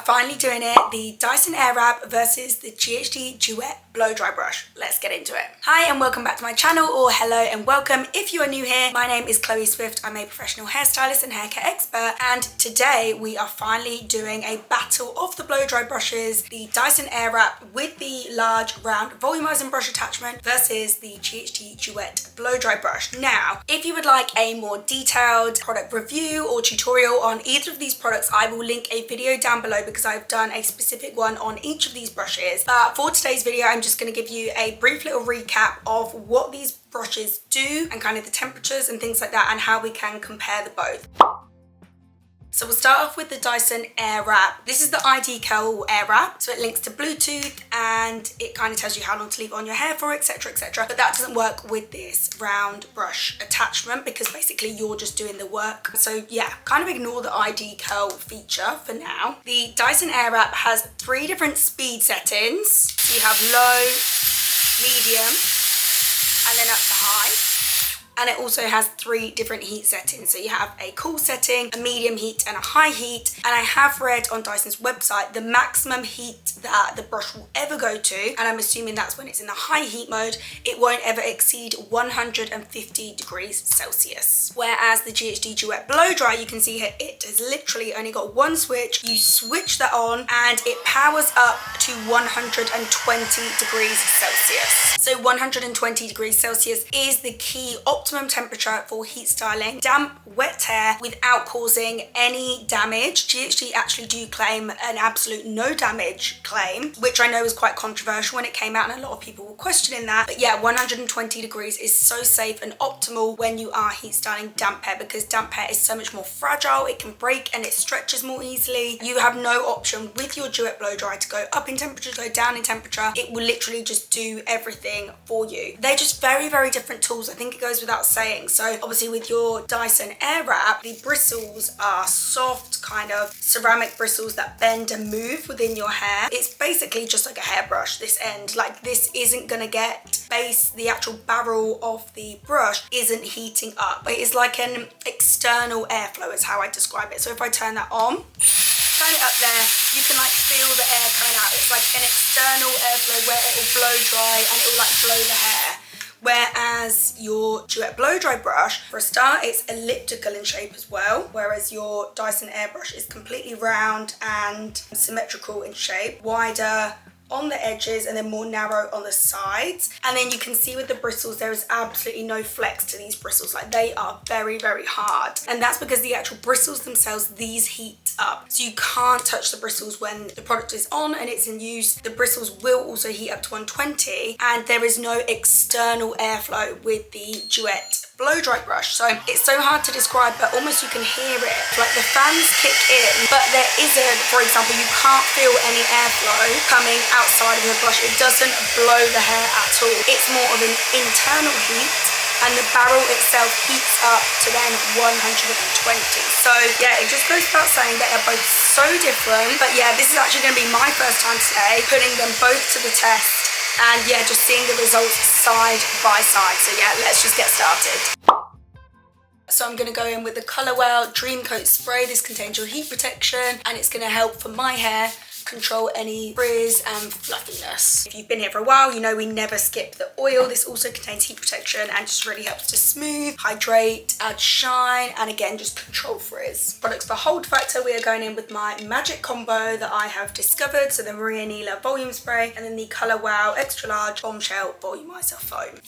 finally doing it. The Dyson Airwrap versus the ghd Duet Blowdry Brush. Let's get into it. Hi and welcome back to my channel, or hello and welcome if you are new here. My name is Chloe Swift. I'm a professional hairstylist and haircare expert, and today we are finally doing a battle of the blow dry brushes, the Dyson Airwrap with the large round volumizing brush attachment versus the ghd Duet blow dry brush. Now, if you would like a more detailed product review or tutorial on either of these products, I will link a video down below because I've done a specific one on each of these brushes. But for today's video, I'm just going to give you a brief little recap of what these brushes do and kind of the temperatures and things like that, and how we can compare the both. So we'll start off with the Dyson Airwrap. This is the ID Curl Airwrap, so it links to Bluetooth and it kind of tells you how long to leave on your hair for, etc, etc. But that doesn't work with this round brush attachment because basically you're just doing the work. So yeah, kind of ignore the ID Curl feature for now. The Dyson Airwrap has 3 different speed settings. You have low, medium, and then up to high. And it also has 3 different heat settings. So you have a cool setting, a medium heat, and a high heat. And I have read on Dyson's website the maximum heat that the brush will ever go to, and I'm assuming that's when it's in the high heat mode, it won't ever exceed 150 degrees Celsius. Whereas the ghd Duet Blow Dry, you can see here, it has literally only got one switch. You switch that on and it powers up to 120 degrees Celsius. So 120 degrees Celsius is the key optimum temperature for heat styling damp, wet hair without causing any damage. ghd actually do claim an absolute no damage claim, which I know is quite controversial when it came out and a lot of people were questioning that. But yeah, 120 degrees is so safe and optimal when you are heat styling damp hair, because damp hair is so much more fragile, it can break and it stretches more easily. You have no option with your Duet Blow Dry to go up in temperature, go down in temperature. It will literally just do everything for you. They're just very, very different tools. I think it goes without saying. So obviously with your Dyson Airwrap, the bristles are soft, kind of ceramic bristles that bend and move within your hair. It's basically just like a hairbrush, this end. Like, this isn't gonna get base, the actual barrel of the brush isn't heating up. It is like an external airflow is how I describe it. So if I turn that on, turn it up there, you can like feel the air coming out. It's like an external airflow where it will blow dry and it will like blow the hair. Whereas your Duet Blow Dry brush, for a start, it's elliptical in shape as well, whereas your Dyson Airbrush is completely round and symmetrical in shape, wider on the edges and then more narrow on the sides. And then you can see with the bristles, there is absolutely no flex to these bristles. Like, they are very, very hard. And that's because the actual bristles themselves, these heat up. So you can't touch the bristles when the product is on and it's in use. The bristles will also heat up to 120, and there is no external airflow with the Duet Blow Dry brush. So it's so hard to describe, but almost you can hear it. Like, the fans kick in, but there isn't, for example, you can't feel any airflow coming outside of the brush. It doesn't blow the hair at all. It's more of an internal heat, and the barrel itself heats up to then 120. So yeah, it just goes without saying that they're both so different. But yeah, this is actually going to be my first time today putting them both to the test, and yeah, just seeing the results side by side. So yeah, let's just get started. So I'm going to go in with the Colourwell Dream Coat Spray. This contains your heat protection and it's going to help for my hair control any frizz and fluffiness. If you've been here for a while, you know we never skip the oil. This also contains heat protection and just really helps to smooth, hydrate, add shine, and again, just control frizz. Products for hold factor, we are going in with my magic combo that I have discovered. So the Maria Neela Volume Spray and then the Colourwell Extra Large Bombshell Volumizer Foam.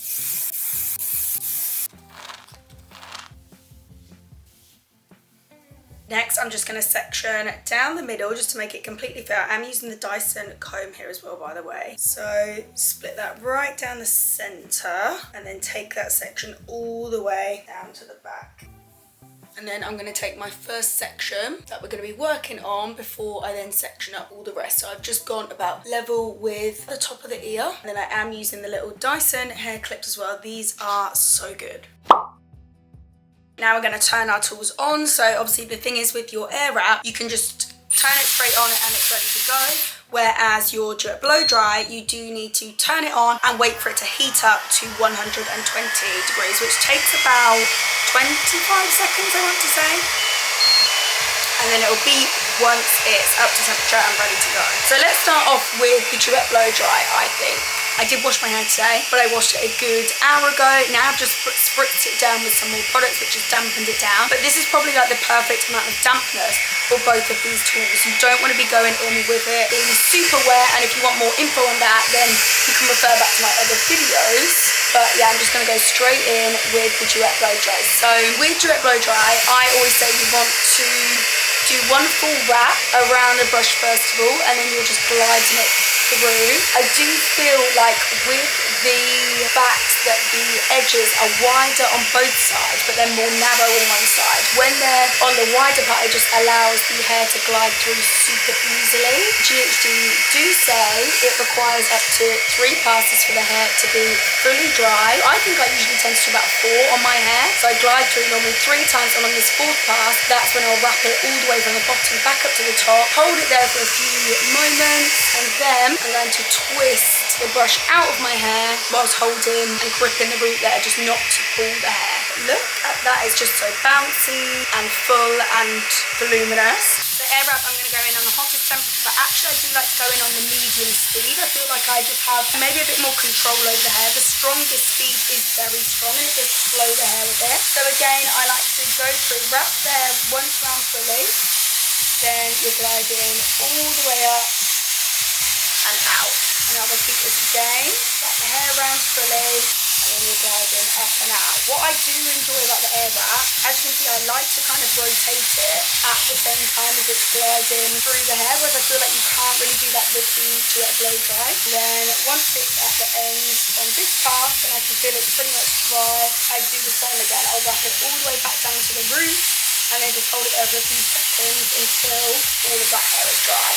Next, I'm just going to section down the middle just to make it completely fair. I'm using the Dyson comb here as well, by the way. So split that right down the center and then take that section all the way down to the back. And then I'm going to take my first section that we're going to be working on before I then section up all the rest. So I've just gone about level with the top of the ear. And then I am using the little Dyson hair clips as well. These are so good. Now we're going to turn our tools on. So obviously the thing is with your Airwrap, you can just turn it straight on and it's ready to go. Whereas your Duet Blow Dry, you do need to turn it on and wait for it to heat up to 120 degrees, which takes about 25 seconds, I want to say. And then it'll beep once it's up to temperature and ready to go. So let's start off with the Duet Blow Dry, I think. I did wash my hair today, but I washed it a good hour ago. Now I've just spritzed it down with some more products, which has dampened it down. But this is probably like the perfect amount of dampness for both of these tools. You don't want to be going in with it being super wet, and if you want more info on that, then you can refer back to my other videos. But yeah, I'm just going to go straight in with the Duet Blow Dry. So with Duet Blow Dry, I always say you want to do one full wrap around the brush first of all, and then you're just gliding it through. I do feel like with the backs that the edges are wider on both sides, but they're more narrow on one side. When they're on the wider part, it just allows the hair to glide through super easily. ghd do say it requires up to 3 passes for the hair to be fully dry. I think I usually tend to do about 4 on my hair, so I glide through normally 3 times, and on this 4th pass, that's when I'll wrap it all the way from the bottom back up to the top, hold it there for a few moments, and then I'm going to twist the brush out of my hair whilst holding and gripping the root there, just not to pull the hair. Look at that, it's just so bouncy and full and voluminous. The air wrap, I'm going to go in on the hottest temperature, but actually I do like to go in on the medium speed. I feel like I just have maybe a bit more control over the hair. The strongest speed is very strong and it does blow the hair a bit. So again, I like to go through, wrap the hair once round fully, then you're gliding all the way up and out. And I'll repeat this again, wrap the hair around fully, and then you're gliding up and out. What I do enjoy about the air wrap, as you can see, I like to kind of rotate it at the same time as it's gliding through the hair, whereas I feel like you can't really do that with the Duet Blow Dry. Then once it's at the end on this pass, and I can feel it's pretty much dry, I do the same again. I'll wrap it all the way back down to the root, and then just hold it there for a few seconds until all of that hair is dry.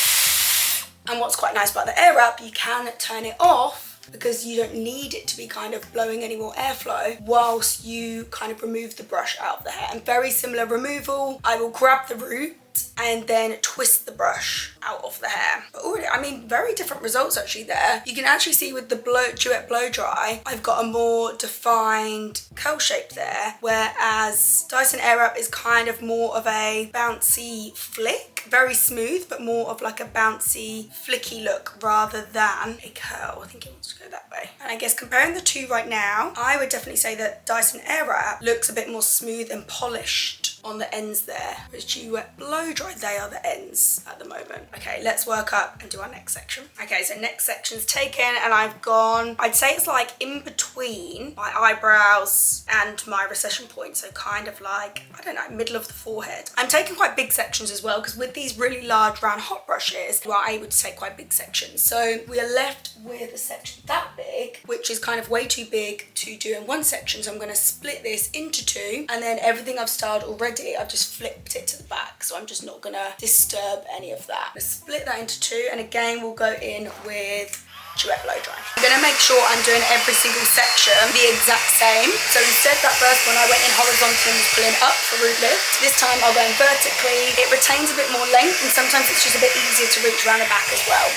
And what's quite nice about the air wrap, you can turn it off because you don't need it to be kind of blowing any more airflow whilst you kind of remove the brush out of the hair. And very similar removal, I will grab the root and then twist the brush out of the hair. But already, I mean, very different results actually there. You can actually see with the Duet Blow Dry, I've got a more defined curl shape there, whereas Dyson Airwrap is kind of more of a bouncy flick, very smooth, but more of like a bouncy flicky look rather than a curl. I think it wants to go that way. And I guess comparing the two right now, I would definitely say that Dyson Airwrap looks a bit more smooth and polished on the ends there, whereas Duet Blow Dry, they are the ends at the moment. Okay, let's work up and do our next section. Okay, so next section's taken, and I've gone, I'd say it's like in between my eyebrows and my recession point, so kind of like, I don't know, middle of the forehead. I'm taking quite big sections as well, because with these really large round hot brushes, you are able to take quite big sections. So we are left with a section that big, which is kind of way too big to do in one section, so I'm going to split this into 2, and then everything I've styled already, I've just flipped it to the back, so I'm just not gonna disturb any of that. I'm gonna split that into 2, and again we'll go in with Duet Blow Dry. I'm gonna make sure I'm doing every single section the exact same. So instead that first one I went in horizontally and was pulling up for root lift. This time I'll go in vertically. It retains a bit more length, and sometimes it's just a bit easier to reach around the back as well.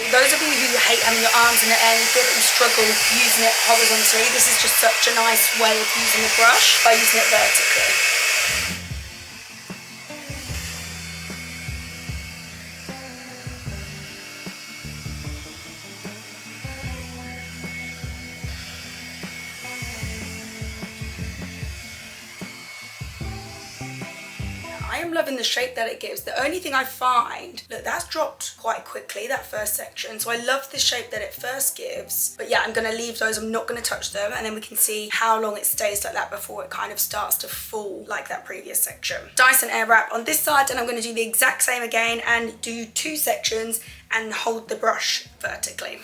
Those of you who hate having your arms in the air and feel that you struggle using it horizontally, this is just such a nice way of using the brush by using it vertically. I am loving the shape that it gives. The only thing I find, look, that's dropped quite quickly, that first section. So I love the shape that it first gives. But yeah, I'm gonna leave those, I'm not gonna touch them, and then we can see how long it stays like that before it kind of starts to fall like that previous section. Dyson Airwrap on this side, and I'm gonna do the exact same again and do 2 sections and hold the brush vertically.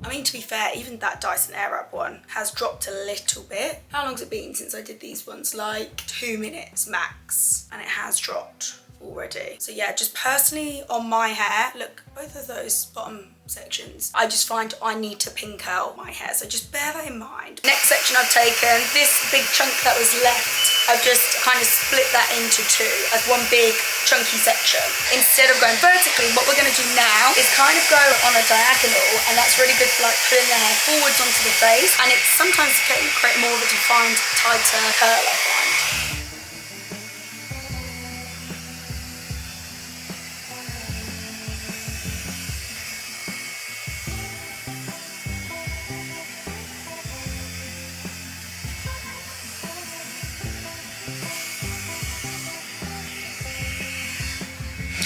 I mean, to be fair, even that Dyson Airwrap one has dropped a little bit. How long's it been since I did these ones? Like 2 minutes max, and it has dropped already. So yeah, just personally on my hair, look, both of those bottom sections, I just find I need to pin curl my hair, so just bear that in mind. Next section I've taken, this big chunk that was left, I've just kind of split that into two as one big chunky section. Instead of going vertically, what we're going to do now is kind of go on a diagonal, and that's really good for like pulling the hair forwards onto the face, and it sometimes can create more of a defined, tighter curl, I find.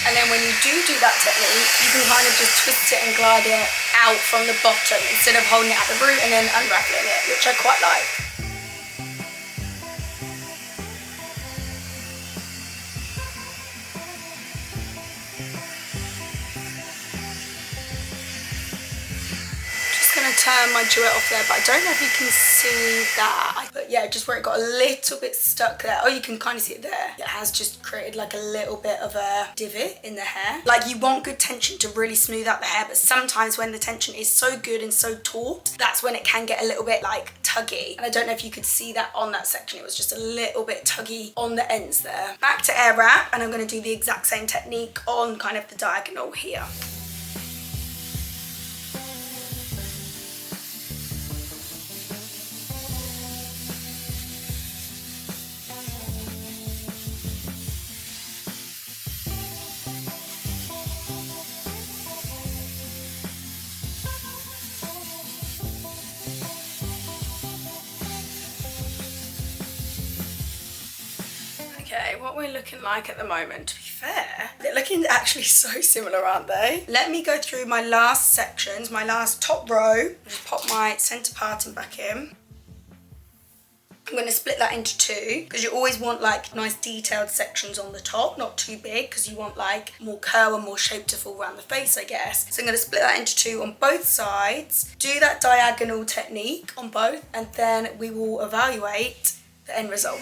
And then when you do that technique, you can kind of just twist it and glide it out from the bottom instead of holding it at the root and then unraveling it, which I quite like. Going to turn my Duet off there, but I don't know if you can see that, but yeah, just where it got a little bit stuck there. Oh, you can kind of see it there. It has just created like a little bit of a divot in the hair. Like, you want good tension to really smooth out the hair, but sometimes when the tension is so good and so taut, that's when it can get a little bit like tuggy. And I don't know if you could see that on that section. It was just a little bit tuggy on the ends there. Back to Airwrap, and I'm going to do the exact same technique on kind of the diagonal here. Okay, what we're looking like at the moment, to be fair, they're looking actually so similar, aren't they? Let me go through my last sections, my last top row. Just pop my centre parting back in. I'm going to split that into two, because you always want like nice detailed sections on the top, not too big, because you want like more curl and more shape to fall around the face, I guess. So I'm going to split that into two on both sides, do that diagonal technique on both, and then we will evaluate the end result.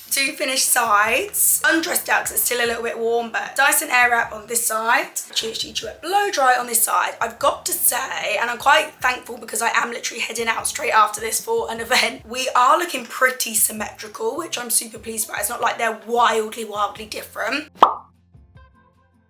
Two finished sides, undressed out because it's still a little bit warm, but Dyson Airwrap on this side, ghd Duet Blowdry on this side. I've got to say, and I'm quite thankful because I am literally heading out straight after this for an event, we are looking pretty symmetrical, which I'm super pleased about. It's not like they're wildly different.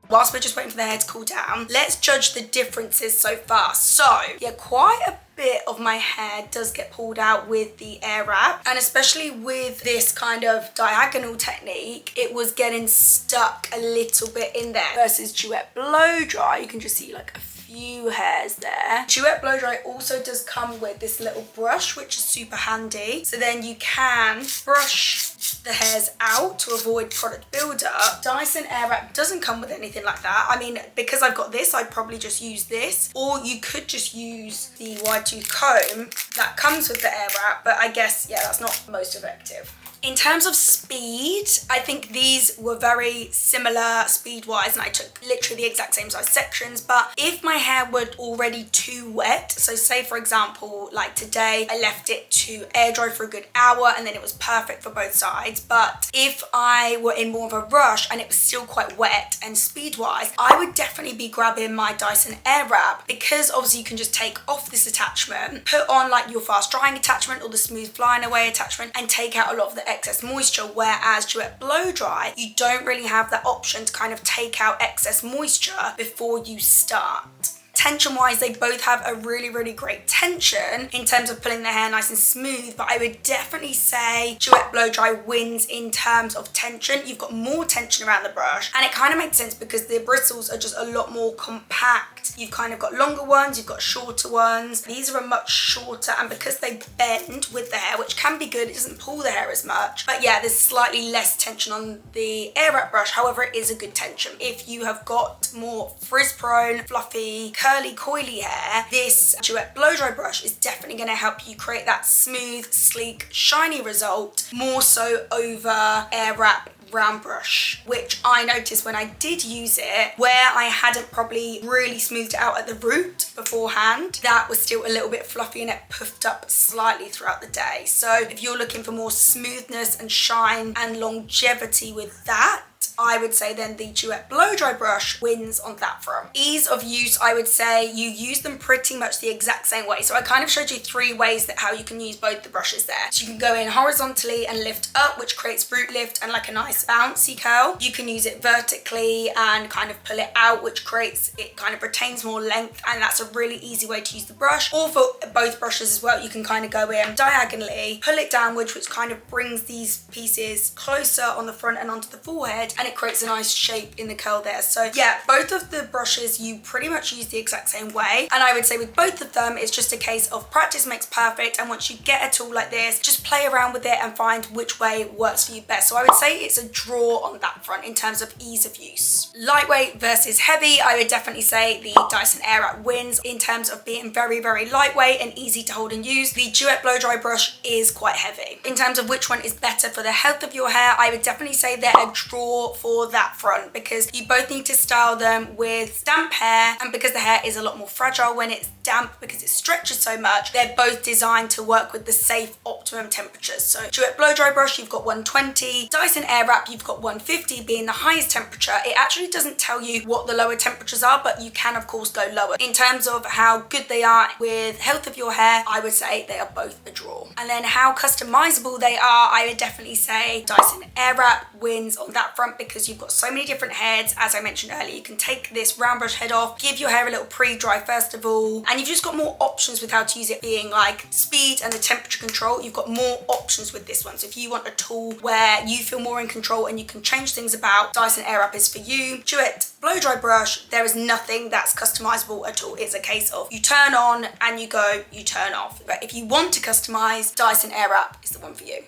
Whilst we're just waiting for the hair to cool down, let's judge the differences so far. So yeah, quite a bit of my hair does get pulled out with the Airwrap, and especially with this kind of diagonal technique, it was getting stuck a little bit in there. Versus Duet Blowdry, you can just see like a few hairs there. Duet Blowdry also does come with this little brush, which is super handy. So then you can brush the hairs out to avoid product buildup. Dyson Airwrap doesn't come with anything like that. I mean, because I've got this, I'd probably just use this, or you could just use the wide tooth comb that comes with the Airwrap, but I guess, yeah, that's not most effective. In terms of speed, I think these were very similar speed-wise, and I took literally the exact same size sections. But if my hair were already too wet, so say for example, like today, I left it to air dry for a good hour and then it was perfect for both sides. But if I were in more of a rush and it was still quite wet and speed-wise, I would definitely be grabbing my Dyson Airwrap, because obviously you can just take off this attachment, put on like your fast drying attachment or the smooth flying away attachment, and take out a lot of the excess moisture. Whereas Duet Blowdry, you don't really have that option to kind of take out excess moisture before you start. tension wise, they both have a really great tension in terms of pulling the hair nice and smooth, but I would definitely say Duet Blow Dry wins in terms of tension. You've got more tension around the brush, and it kind of makes sense because the bristles are just a lot more compact. You've kind of got longer ones, you've got shorter ones. These are a much shorter, and because they bend with the hair, which can be good, it doesn't pull the hair as much. But yeah, there's slightly less tension on the Airwrap brush. However, it is a good tension. If you have got more frizz prone, fluffy, curly, coily hair, this Duet Blow Dry brush is definitely going to help you create that smooth, sleek, shiny result, more so over Airwrap round brush, which I noticed when I did use it, where I hadn't probably really smoothed it out at the root beforehand, that was still a little bit fluffy and it puffed up slightly throughout the day. So if you're looking for more smoothness and shine and longevity with that, I would say then the Duet Blow Dry brush wins on that front. Ease of use, I would say you use them pretty much the exact same way. So I kind of showed you 3 ways that how you can use both the brushes there. So you can go in horizontally and lift up, which creates root lift and like a nice bouncy curl. You can use it vertically and kind of pull it out, which creates, it kind of retains more length, and that's a really easy way to use the brush. Or for both brushes as well, you can kind of go in diagonally, pull it downwards, which kind of brings these pieces closer on the front and onto the forehead, and it creates a nice shape in the curl there. So yeah, both of the brushes you pretty much use the exact same way, and I would say with both of them it's just a case of practice makes perfect, and once you get a tool like this, just play around with it and find which way works for you best. So I would say it's a draw on that front in terms of ease of use. Lightweight versus heavy, I would definitely say the Dyson Airwrap wins in terms of being very lightweight and easy to hold and use. The Duet Blow Dry brush is quite heavy. In terms of which one is better for the health of your hair, I would definitely say they're a draw for that front, because you both need to style them with damp hair, and because the hair is a lot more fragile when it's damp because it stretches so much, they're both designed to work with the safe optimum temperatures. So Duet Blow Dry brush, you've got 120, Dyson Airwrap, you've got 150 being the highest temperature. It actually doesn't tell you what the lower temperatures are, but you can of course go lower. In terms of how good they are with health of your hair, I would say they are both a draw. And then how customizable they are, I would definitely say Dyson Airwrap wins on that front, because you've got so many different heads. As I mentioned earlier, you can take this round brush head off, give your hair a little pre-dry first of all, and you've just got more options with how to use it, being like speed and the temperature control. You've got more options with this one. So if you want a tool where you feel more in control and you can change things about, Dyson Airwrap is for you. Duet Blow Dry brush, there is nothing that's customizable at all. It's a case of you turn on and you go, you turn off. But if you want to customize, Dyson Airwrap is the one for you.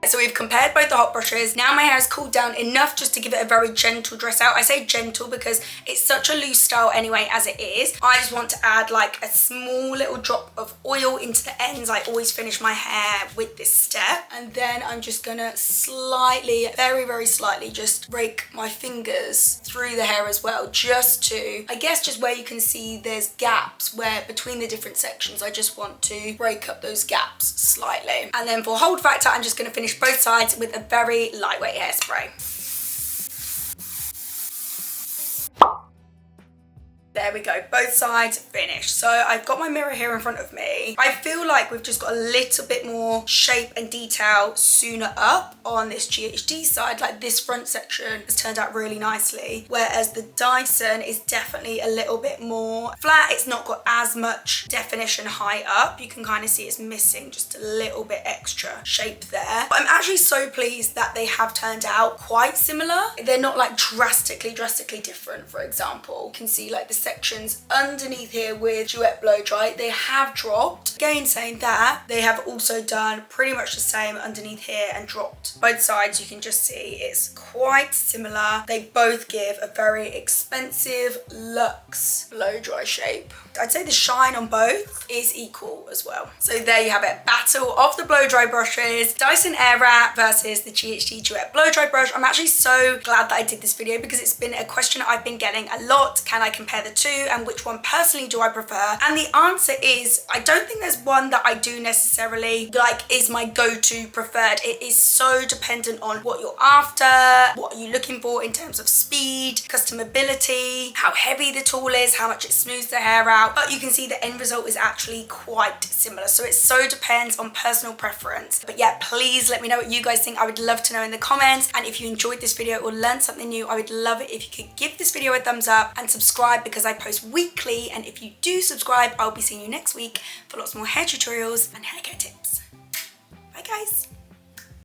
So we've compared both the hot brushes. Now my hair has cooled down enough just to give it a very gentle dress out. I say gentle because it's such a loose style anyway as it is. I just want to add like a small little drop of oil into the ends. I always finish my hair with this step. And then I'm just gonna slightly, very slightly, just rake my fingers through the hair as well, just to, I guess just where you can see there's gaps where between the different sections, I just want to break up those gaps slightly. And then for hold factor, I'm just gonna finish both sides with a very lightweight hairspray. There we go, both sides finished. So I've got my mirror here in front of me. I feel like we've just got a little bit more shape and detail sooner up on this ghd side. Like this front section has turned out really nicely, whereas the Dyson is definitely a little bit more flat. It's not got as much definition high up. You can kind of see it's missing just a little bit extra shape there. But I'm actually so pleased that they have turned out quite similar. They're not like drastically different. For example, you can see like the sections underneath here with Duet Blow Dry, they have dropped. Again, saying that, they have also done pretty much the same underneath here and dropped. Both sides, you can just see it's quite similar. They both give a very expensive luxe blow dry shape. I'd say the shine on both is equal as well. So there you have it, battle of the blow dry brushes, Dyson Airwrap versus the ghd Duet Blow Dry brush. I'm actually so glad that I did this video because it's been a question I've been getting a lot. Can I compare the two, and which one personally do I prefer? And the answer is, I don't think there's one that I do necessarily like is my go-to preferred. It is so dependent on what you're after, what are you looking for in terms of speed, customability, how heavy the tool is, how much it smooths the hair out. But you can see the end result is actually quite similar. So it so depends on personal preference. But yeah, please let me know what you guys think. I would love to know in the comments. And if you enjoyed this video or learned something new, I would love it if you could give this video a thumbs up and subscribe, because I post weekly, and if you do subscribe, I'll be seeing you next week for lots more hair tutorials and hair care tips. Bye guys.